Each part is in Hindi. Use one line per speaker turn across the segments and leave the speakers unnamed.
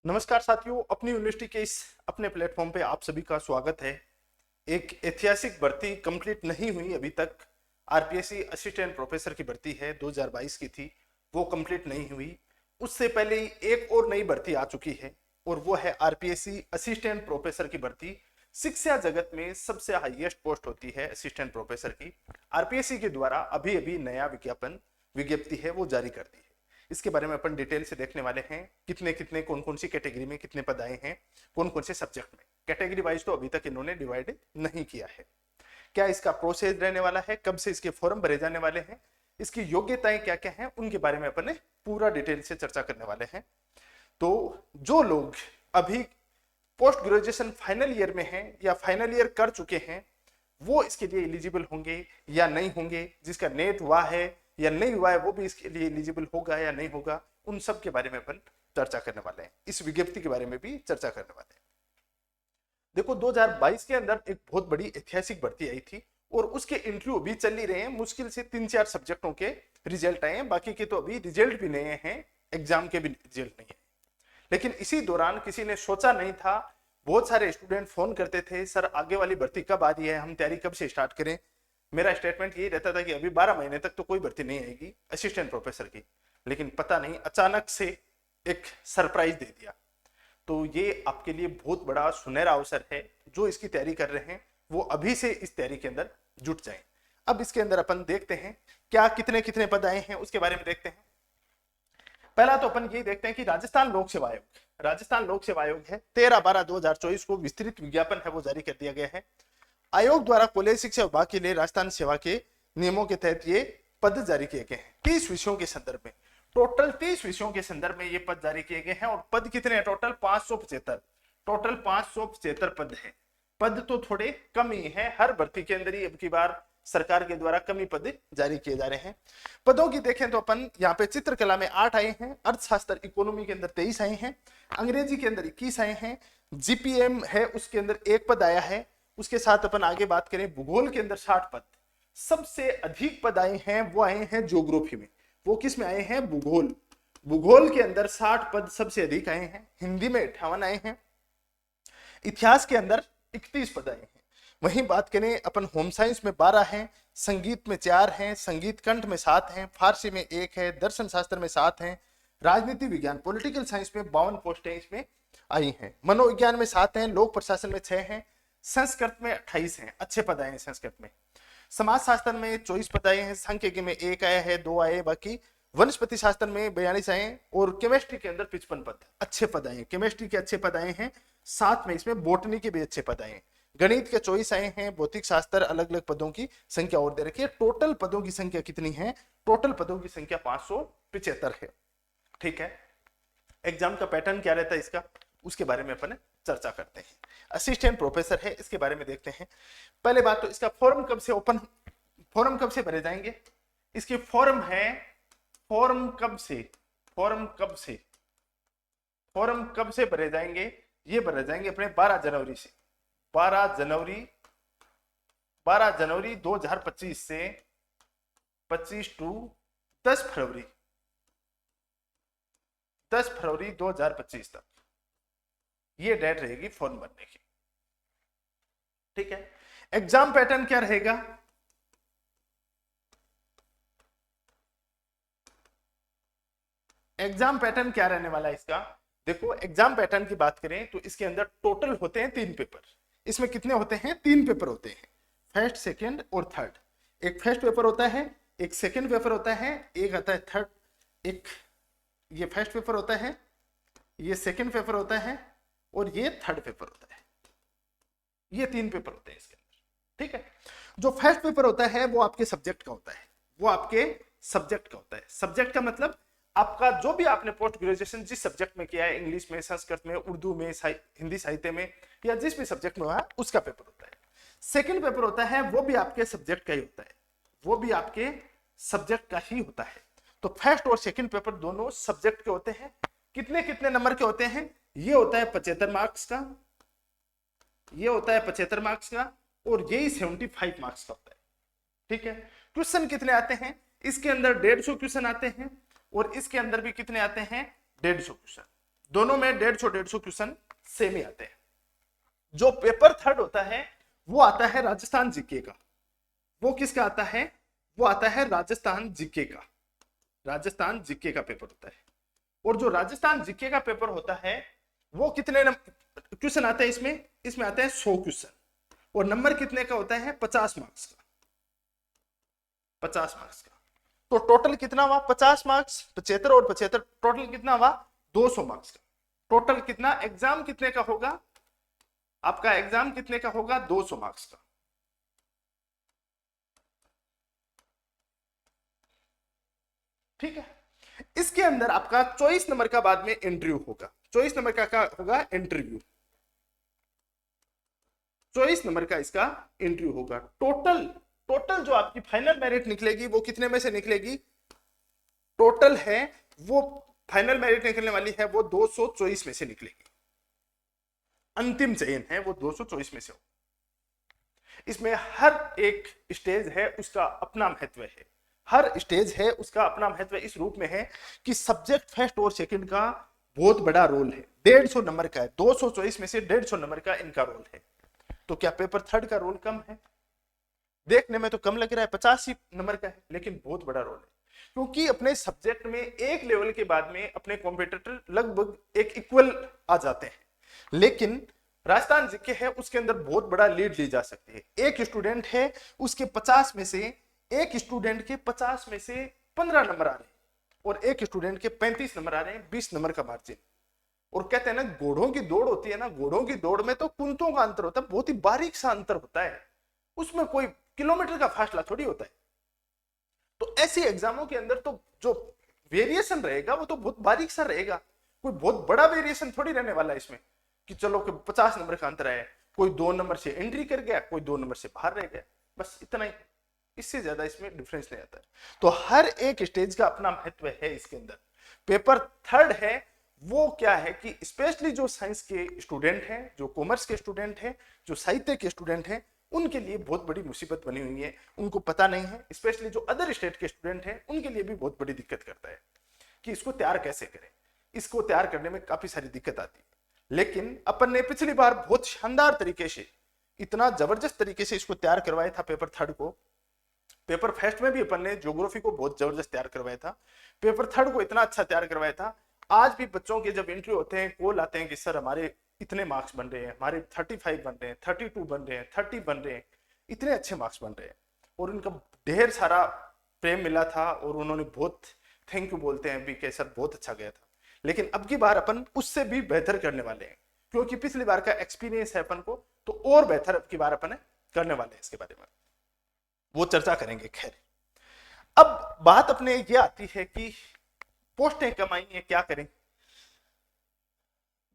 नमस्कार साथियों, अपनी यूनिवर्सिटी के इस अपने प्लेटफॉर्म पे आप सभी का स्वागत है। एक ऐतिहासिक भर्ती कंप्लीट नहीं हुई अभी तक। आरपीएससी असिस्टेंट प्रोफेसर की भर्ती है, 2022 की थी, वो कंप्लीट नहीं हुई। उससे पहले ही एक और नई भर्ती आ चुकी है और वो है आरपीएससी असिस्टेंट प्रोफेसर की भर्ती। शिक्षा जगत में सबसे हाईएस्ट पोस्ट होती है असिस्टेंट प्रोफेसर की। आरपीएससी के द्वारा अभी अभी नया विज्ञप्ति है वो जारी कर दी है। इसके बारे में अपन डिटेल से देखने वाले हैं, कितने कितने कौन कौन सी कैटेगरी में कितने पद आए हैं, कौन कौन से सब्जेक्ट में। कैटेगरी वाइज तो अभी तक इन्होंने डिवाइड नहीं किया है। क्या इसका प्रोसेस रहने वाला है, कब से इसके फॉर्म भरे जाने वाले हैं, इसकी योग्यताएं क्या क्या हैं, उनके बारे में अपन पूरा डिटेल से चर्चा करने वाले हैं। तो जो लोग अभी पोस्ट ग्रेजुएशन फाइनल ईयर में हैं या फाइनल ईयर कर चुके हैं, वो इसके लिए एलिजिबल होंगे या नहीं होंगे। जिसका नेट हुआ है या नहीं हुआ है वो भी इसके लिए एलिजिबल होगा या नहीं होगा, उन सब के बारे में अपन चर्चा करने वाले हैं। इस विज्ञप्ति के बारे में भी चर्चा करने वाले हैं। देखो, 2022 के अंदर एक बहुत बड़ी ऐतिहासिक भर्ती आई थी और उसके इंटरव्यू भी चल ही रहे हैं। मुश्किल से 3-4 सब्जेक्टों के रिजल्ट आए हैं, बाकी के तो अभी रिजल्ट भी नहीं है, एग्जाम के भी रिजल्ट नहीं है। लेकिन इसी दौरान किसी ने सोचा नहीं था, बहुत सारे स्टूडेंट फोन करते थे, सर आगे वाली भर्ती कब आ रही है, हम तैयारी कब से स्टार्ट करें। मेरा स्टेटमेंट यही रहता था कि अभी 12 महीने तक तो कोई भर्ती नहीं आएगी असिस्टेंट प्रोफेसर की। लेकिन पता नहीं अचानक से एक सरप्राइज दे दिया। तो ये आपके लिए बहुत बड़ा सुनहरा अवसर है। जो इसकी तैयारी कर रहे हैं वो अभी से इस तैयारी के अंदर जुट जाएं। अब इसके अंदर अपन देखते हैं क्या कितने कितने पद आए हैं, उसके बारे में देखते हैं। पहला तो अपन ये देखते हैं कि राजस्थान लोक सेवा आयोग है, 13/12/2024 को विस्तृत विज्ञापन है वो जारी कर दिया गया है। आयोग द्वारा कॉलेज शिक्षा विभाग के लिए राजस्थान सेवा के नियमों के तहत ये पद जारी किए गए हैं। 30 विषयों के संदर्भ में, टोटल 30 विषयों के संदर्भ में ये पद जारी किए गए हैं। और पद कितने हैं? टोटल 575 पद है। पद तो थोड़े कम ही है, हर भर्ती के अंदर ही अब की बार सरकार के द्वारा कम ही पद जारी किए जा रहे हैं। पदों की देखें तो अपन यहाँ पे चित्रकला में 8 आए हैं, अर्थशास्त्र इकोनॉमी के अंदर 23 आए हैं, अंग्रेजी के अंदर 21 आए हैं, जीपीएम है उसके अंदर 1 पद आया है। उसके साथ अपन आगे बात करें, भूगोल के अंदर 60 पद। सबसे अधिक पद आए हैं वो आए हैं ज्योग्राफी में। वो किस में आए हैं? भूगोल के अंदर 60 पद सबसे अधिक आए हैं। हिंदी में 58 आए हैं। इतिहास के अंदर 31 पद आए हैं। वहीं बात करें अपन, होम साइंस में 12 हैं, संगीत में 4 हैं, संगीत कंठ में 7 हैं, फारसी में 1 है, दर्शन शास्त्र में 7 हैं, राजनीति विज्ञान पॉलिटिकल साइंस में 52 पोस्टें इसमें आई हैं, मनोविज्ञान में 7 हैं, लोक प्रशासन में 6 हैं, संस्कृत में 28 हैं, अच्छे पद आए हैं संस्कृत में, समाज शास्त्र में 24 पद आए हैं, सांख्यिकी में 1 आया है, 2 आए, बाकी वनस्पति शास्त्र में 42 आए, और केमिस्ट्री के अंदर 55 पद अच्छे पद आए हैं। केमिस्ट्री के अच्छे पद आए हैं, साथ में इसमें बोटनी के भी अच्छे पद आए हैं, गणित के 24 आए हैं, भौतिक शास्त्र, अलग अलग पदों की संख्या और दे रखी है। टोटल पदों की संख्या कितनी है? टोटल पदों की संख्या 575 है। ठीक है, एग्जाम का पैटर्न क्या रहता है इसका, उसके बारे में अपन चर्चा करते हैं। असिस्टेंट प्रोफेसर है, इसके बारे में देखते हैं। पहले बात तो इसका फॉर्म कब से फॉर्म कब से भरे जाएंगे? इसके फॉर्म कब से भरे जाएंगे? ये भरे जाएंगे अपने 12 जनवरी से। 12 जनवरी 2025 से 25 टू 10 फरवरी 2025 तक ये डेट रहेगी फॉर्म भरने की। ठीक है, एग्जाम पैटर्न क्या रहेगा? एग्जाम पैटर्न क्या रहने वाला है इसका? देखो, एग्जाम पैटर्न की बात करें तो इसके अंदर टोटल होते हैं 3 पेपर। इसमें कितने होते हैं? 3 पेपर होते हैं, फर्स्ट, सेकंड और थर्ड। एक फर्स्ट पेपर होता है, एक सेकंड पेपर होता है, एक आता है थर्ड, एक ये फर्स्ट पेपर होता है, ये सेकंड पेपर होता है और ये थर्ड पेपर होता है। ये 3 पेपर होते हैं इसके अंदर। ठीक है, जो फर्स्ट पेपर होता है वो आपके सब्जेक्ट का होता है, सब्जेक्ट का मतलब आपका जो भी आपने पोस्ट ग्रेजुएशन जिस सब्जेक्ट में किया है, इंग्लिश में, संस्कृत में, उर्दू में, हिंदी साहित्य में, या जिस भी सब्जेक्ट में हुआ उसका पेपर होता है। सेकंड पेपर होता है वो भी आपके सब्जेक्ट का ही होता है, तो फर्स्ट और सेकंड पेपर दोनों सब्जेक्ट के होते हैं। कितने कितने नंबर के होते हैं? ये होता है 75 मार्क्स का, और यही 75 मार्क्स का होता है। ठीक है, क्वेश्चन कितने आते हैं? इसके अंदर 150 क्वेश्चन आते हैं और इसके अंदर भी कितने आते हैं? 150 क्वेश्चन। दोनों में 150 क्वेश्चन सेम ही आते हैं। जो पेपर थर्ड होता है वो आता है राजस्थान जीके का। वो किसका आता है? वो आता है राजस्थान जीके का। राजस्थान जीके का पेपर होता है। और जो राजस्थान जीके का पेपर होता है वो कितने क्वेश्चन आते हैं इसमें? इसमें आते हैं 100 क्वेश्चन। और नंबर कितने का होता है? 50 मार्क्स का। 50 मार्क्स का। तो टोटल कितना हुआ? 50 मार्क्स, 75 और 75, टोटल कितना हुआ? 200 मार्क्स का। टोटल कितना? एग्जाम कितने का होगा आपका? एग्जाम कितने का होगा? 200 मार्क्स का। ठीक है। इसके अंदर आपका 24 नंबर का बाद में इंटरव्यू होगा। 24 नंबर का क्या होगा? इंटरव्यू। 24 नंबर का इसका इंटरव्यू होगा। टोटल टोटल जो आपकी फाइनल मेरिट निकलेगी वो कितने में से निकलेगी? टोटल है वो फाइनल मेरिट निकलने वाली है वो 224 में से निकलेगी। अंतिम चयन है वो 224 में से हो। इसमें हर एक स्टेज है उसका अपना महत्व है। हर स्टेज है उसका अपना महत्व इस रूप में है कि सब्जेक्ट फर्स्ट और सेकंड का बहुत बड़ा रोल है। 150 नंबर का है, 224 में से 150 नंबर का इनका रोल है। तो क्या पेपर थर्ड का रोल कम है? देखने में तो कम लग रहा है, 50 ही नंबर का है, लेकिन बहुत बड़ा रोल है। क्योंकि अपने सब्जेक्ट में एक लेवल के बाद में अपने कॉम्पिटिटर लगभग एक इक्वल आ जाते हैं। लेकिन राजस्थान जीके है उसके अंदर बहुत बड़ा लीड ली जा सकती है। एक स्टूडेंट है उसके 50 में से, एक स्टूडेंट के 50 में से 15 नंबर आ रहे हैं और एक स्टूडेंट के 35 नंबर आ रहे हैं, 20 नंबर का मार्जिन। और कहते हैं ना घोड़ों की दौड़ होती है ना, घोड़ों की दौड़ में तो कुंतों का अंतर होता है, बहुत ही बारीक सा अंतर होता है, उसमें कोई किलोमीटर का फासला थोड़ी होता है। तो ऐसे एग्जामों के अंदर तो जो वेरिएशन रहेगा वो तो बहुत बारीक सा रहेगा, कोई बहुत बड़ा वेरिएशन थोड़ी रहने वाला है इसमें कि चलो कि 50 नंबर का अंतर है, कोई 2 नंबर से एंट्री कर गया, कोई 2 नंबर से बाहर रह गया, बस इतना ही, इससे ज्यादा इसमें डिफरेंस नहीं आता है। तो हर एक स्टेज का अपना महत्व है इसके अंदर। पेपर थर्ड है वो क्या है कि स्पेशली जो साइंस के स्टूडेंट हैं, जो कॉमर्स के स्टूडेंट हैं, जो साहित्य के स्टूडेंट हैं, उनके लिए बहुत बड़ी मुसीबत बनी हुई है। उनको पता नहीं है, स्पेशली जो अदर स्टेट के स्टूडेंट हैं उनके लिए भी बहुत बड़ी दिक्कत करता है कि इसको तैयार कैसे करें। इसको तैयार करने में काफी सारी दिक्कत आती है। लेकिन अपन ने पिछली बार बहुत शानदार तरीके से, इतना जबरदस्त तरीके से इसको तैयार करवाया था पेपर थर्ड को। पेपर फर्स्ट में भी अपन ने ज्योग्राफी को बहुत जबरदस्त तैयार करवाया था, पेपर थर्ड को इतना अच्छा तैयार करवाया था। आज भी बच्चों के जब इंटरव्यू होते हैं, कॉल आते हैं कि सर हमारे इतने मार्क्स बन रहे हैं, हमारे 35 बन रहे हैं, 32 बन रहे हैं, 30 बन रहे हैं, इतने अच्छे मार्क्स बन रहे हैं। और उनका ढेर सारा प्रेम मिला था और उन्होंने बहुत थैंक यू बोलते हैं भी कि सर बहुत अच्छा गया था। लेकिन अब की बार अपन उससे भी बेहतर करने वाले हैं, क्योंकि पिछली बार का एक्सपीरियंस है अपन को, तो और बेहतर अब की बार अपन करने वाले हैं। इसके बारे में वो चर्चा करेंगे। खैर, अब बात अपने ये आती है कि पोस्टें कम आई हैं, क्या करें।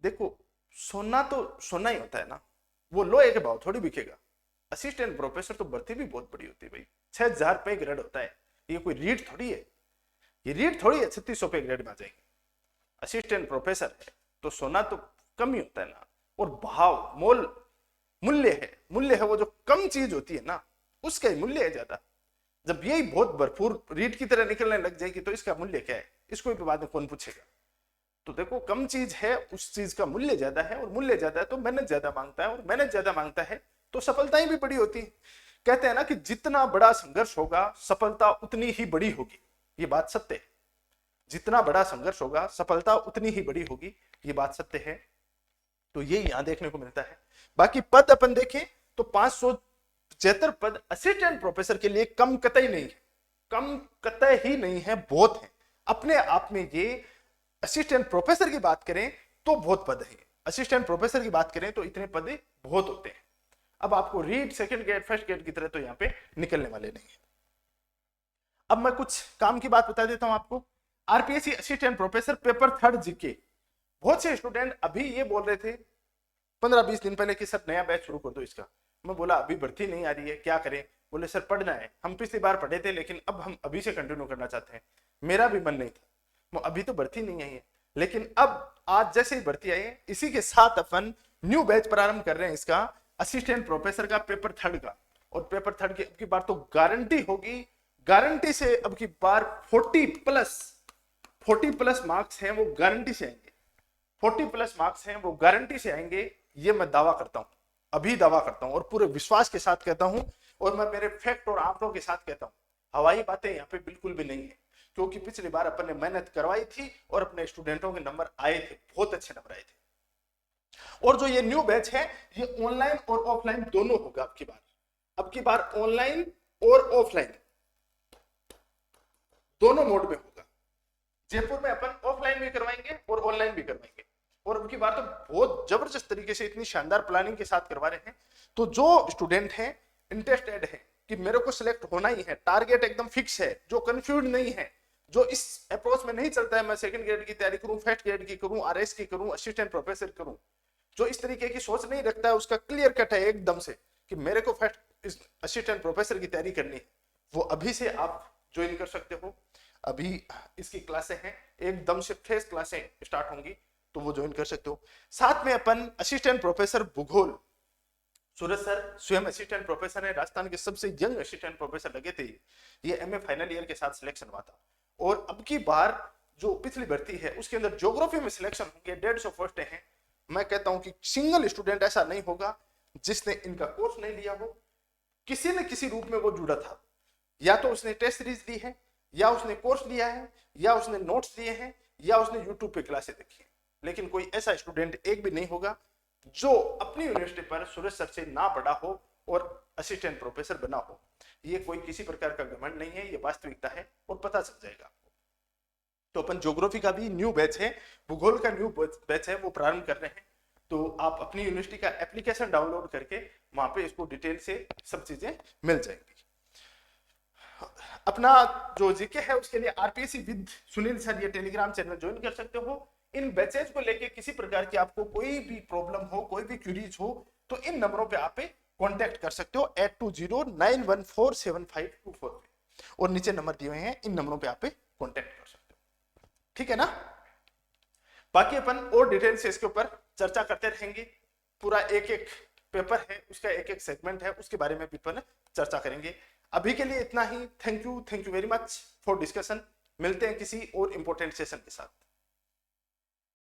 देखो, सोना तो सोना ही होता है ना, वो लोहे के भाव थोड़ी बिकेगा। असिस्टेंट प्रोफेसर तो भर्ती भी बहुत बड़ी होती है भाई, 6000 रुपए ग्रेड होता है, ये कोई रीट थोड़ी है, ये रीट थोड़ी है 3600 पे ग्रेड में आ जाएगी। असिस्टेंट प्रोफेसर है तो सोना तो कम ही होता है ना। और भाव मोल मूल्य है वो जो कम चीज होती है ना, उसका ही मूल्य है ज्यादा। जब यही बहुत भरपूर रीट की तरह निकलने लग जाएगी तो इसका मूल्य क्या है, इसको भी बाद में कौन पूछेगा। तो देखो, कम चीज है उस चीज का मूल्य ज्यादा है, और मूल्य ज्यादा है तो मेहनत ज्यादा मांगता है, और मेहनत ज्यादा मांगता है तो सफलताएं भी बड़ी होती है। कहते हैं ना कि जितना बड़ा संघर्ष होगा सफलता उतनी ही बड़ी होगी, ये बात सत्य है। जितना बड़ा संघर्ष होगा सफलता उतनी ही बड़ी होगी, ये बात सत्य है। तो ये यहां देखने को मिलता है। बाकी पद अपन देखें तो 575 पद असिस्टेंट प्रोफेसर के लिए कम कतई नहीं है, कम कतई ही नहीं है, बहुत है अपने आप में। ये असिस्टेंट प्रोफेसर की बात करें तो बहुत पद है, असिस्टेंट प्रोफेसर की बात करें तो इतने पद बहुत होते हैं। अब आपको read second grade first grade की तरह तो यहाँ पे निकलने वाले नहीं है। अब मैं कुछ काम की बात बता देता हूं आपको। RPSC assistant professor paper third GK, बहुत से स्टूडेंट अभी ये बोल रहे थे 15-20 दिन पहले कि सर नया बैच शुरू कर दो इसका। मैं बोला अभी भर्ती नहीं आ रही है, क्या करें। बोले सर पढ़ना है, हम पिछली बार पढ़े थे लेकिन अब हम अभी से कंटिन्यू करना चाहते हैं। मेरा भी मन नहीं था, वो अभी तो भर्ती नहीं आई है, लेकिन अब आज जैसे ही भर्ती आई है इसी के साथ अपन न्यू बैच प्रारंभ कर रहे हैं इसका, असिस्टेंट प्रोफेसर का पेपर थर्ड का। और पेपर थर्ड की अब की बार तो गारंटी होगी, गारंटी से अब की बार 40 प्लस मार्क्स हैं वो गारंटी से आएंगे। 40+ मार्क्स हैं वो गारंटी से आएंगे, ये मैं दावा करता हूं, अभी दावा करता हूं और पूरे विश्वास के साथ कहता हूं, और मैं मेरे फैक्ट और आंकड़ों के साथ कहता हूं, हवाई बातें यहाँ पे बिल्कुल भी नहीं है, क्योंकि पिछली बार अपन ने मेहनत करवाई थी और अपने स्टूडेंटों के नंबर आए थे, बहुत अच्छे नंबर आए थे। और जो ये न्यू बैच है ये ऑनलाइन और ऑफलाइन दोनों होगा अब की बार ऑनलाइन और ऑफलाइन दोनों मोड में होगा। जयपुर में अपन ऑफलाइन भी करवाएंगे और ऑनलाइन भी करवाएंगे, और अब की बार तो बहुत जबरदस्त तरीके से इतनी शानदार प्लानिंग के साथ करवा रहे हैं। तो जो स्टूडेंट हैं इंटरेस्टेड है कि मेरे को सिलेक्ट होना ही है, टारगेट एकदम फिक्स है, जो कंफ्यूज नहीं है, जो इस अप्रोच में नहीं चलता है मैं सेकंड ग्रेड की तैयारी करूं, फर्स्ट ग्रेड की करूं, आरएस की करूं, असिस्टेंट प्रोफेसर करूं, जो इस तरीके की सोच नहीं रखता है, उसका क्लियर कट है एकदम से कि मेरे को फर्स्ट असिस्टेंट प्रोफेसर की तैयारी करनी है, वो अभी से आप ज्वाइन कर सकते हो। अभी इसकी क्लासें हैं, एकदम से फ्रेश क्लासें स्टार्ट होंगी, तो वो ज्वाइन कर सकते हो। साथ में अपन असिस्टेंट प्रोफेसर भूगोल, सूरज सर स्वयं असिस्टेंट प्रोफेसर है, राजस्थान के सबसे यंग असिस्टेंट प्रोफेसर लगे थे, ये एमए फाइनल ईयर के साथ सिलेक्शन हुआ था। और अब की बार जो पिछली भर्ती है उसके अंदर ज्योग्राफी में सिलेक्शन होंगे, 150 पोस्टें हैं। मैं कहता हूं कि सिंगल स्टूडेंट ऐसा नहीं होगा जिसने इनका कोर्स नहीं लिया हो, किसी न किसी रूप में वो जुड़ा था, या तो उसने टेस्ट सीरीज दी है, या उसने कोर्स लिया है, या उसने नोट्स लिए हैं, या उसने यूट्यूब पे क्लासेस देखी है, लेकिन कोई ऐसा स्टूडेंट एक भी नहीं होगा जो अपनी यूनिवर्सिटी पर सूरज सर से ना पढ़ा हो और असिस्टेंट प्रोफेसर बना हो। ये कोई किसी प्रकार का घमंड नहीं है, ये वास्तविकता है और पता चल जाएगा। तो अपन ज्योग्राफी का भी न्यू बैच है, भूगोल का न्यू बैच है, वो प्रारंभ कर रहे हैं। तो आप अपनी यूनिवर्सिटी का एप्लीकेशन डाउनलोड करके वहां पे इसको डिटेल से सब चीजें मिल जाएंगी। अपना जो जीके है उसके लिए आरपीएससी विद सुनील सर ये टेलीग्राम चैनल ज्वाइन कर सकते हो। इन बैचेज को लेके किसी प्रकार की आपको कोई भी प्रॉब्लम हो, कोई भी क्वेरीज हो, तो इन नंबरों पे आप कांटेक्ट कर सकते हो 8209147524 पे, और नीचे नंबर दिए हुए हैं, इन नंबरों पे आप कांटेक्ट कर सकते हो। ठीक है ना। बाकी अपन और डिटेल से इसके ऊपर चर्चा करते रहेंगे, पूरा एक एक पेपर है उसका एक एक सेगमेंट है, उसके बारे में भी अपन चर्चा करेंगे। अभी के लिए इतना ही। Thank you very much for discussion. मिलते हैं किसी और इंपॉर्टेंट सेशन के साथ।